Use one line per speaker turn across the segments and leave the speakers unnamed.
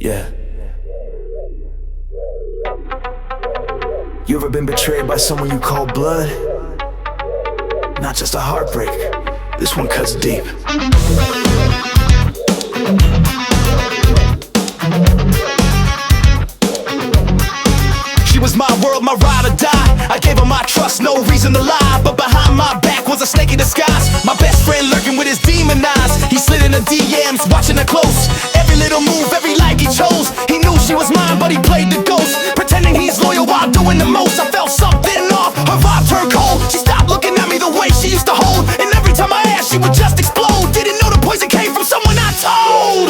Yeah. You ever been betrayed by someone you call blood? Not just a heartbreak, this one cuts deep.
She was my world, my ride or die. I gave her my trust, no reason to lie. But behind my back was a snake in disguise. My best friend lurking with his demon eyes. He slid in the DMs, watching her close. Every little move, every like he chose. He knew she was mine, but he played the ghost, pretending he's loyal while doing the most. I felt something off, her vibe turned cold. She stopped looking at me the way she used to hold. And every time I asked, she would just explode. Didn't know the poison came from someone I told.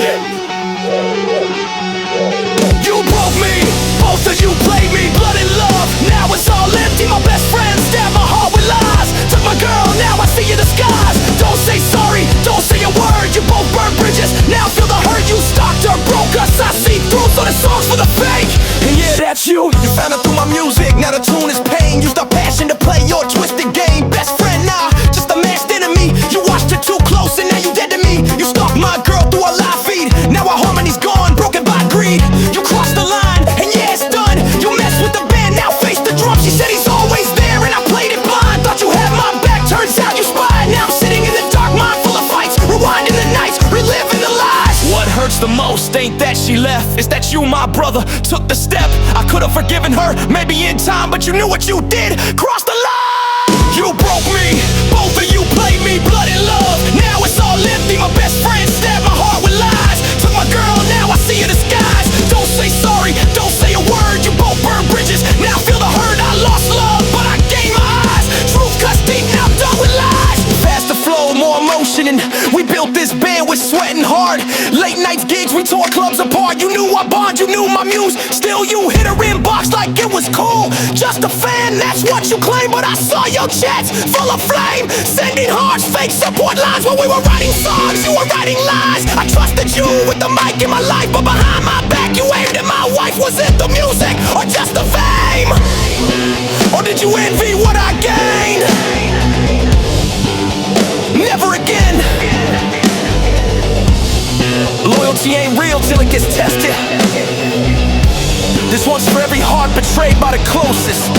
You broke me, both of you played me. Blood and love, now it's all empty. My best friend stabbed my heart with lies. Took my girl, now I see your disguise. Don't say sorry, don't say a word. You both burned bridges, now feel the hurt. You stalked her, broke us, I see through. So the song's for the fake. And yeah, that's you. You found it through my music, now the tune is pain. Used our passion to play your twisted game. Best friend now, just a masked enemy. You watched her too close and now you dead to me. You stalked my girl through a live feed. Now our harmony's gone, broken by greed. You crossed the line, and yeah, it's done. You messed with the band, now face the drum. She said he's always there, and I played it blind. Thought you had my back, turns out you spied. Now I'm sitting in the dark, mind full of fights, rewinding the nights, reliving the lies. What hurts the most ain't that she left, it's that you, my brother, took the step. I could've forgiven her, maybe in time, but you knew what you did, crossed the line. You broke me, both of you played me. Blood and love, now it's all empty. My best friend stabbed my heart with lies. Took my girl, now I see her disguise. Don't say sorry, don't say a word. You both burned bridges, now feel the hurt. I lost love, but I gained my eyes. Truth cuts deep, now I'm done with lies. Faster flow, more emotion, and we built this band with sweat and heart. Late nights gigs, we tore clubs apart. You knew our bond, you knew my muse. Still you hit her inbox like it was cool. Just a fan, that's what you claim. But I saw your chats full of flame, sending hearts, fake support lines. When we were writing songs, you were writing lies. I trusted you with the mic in my life, but behind my back you aimed at my wife. Was it the music or just the fame? Or did you envy what I gained? Never again. Loyalty ain't real till it gets tested. This one's for every heart betrayed by the closest.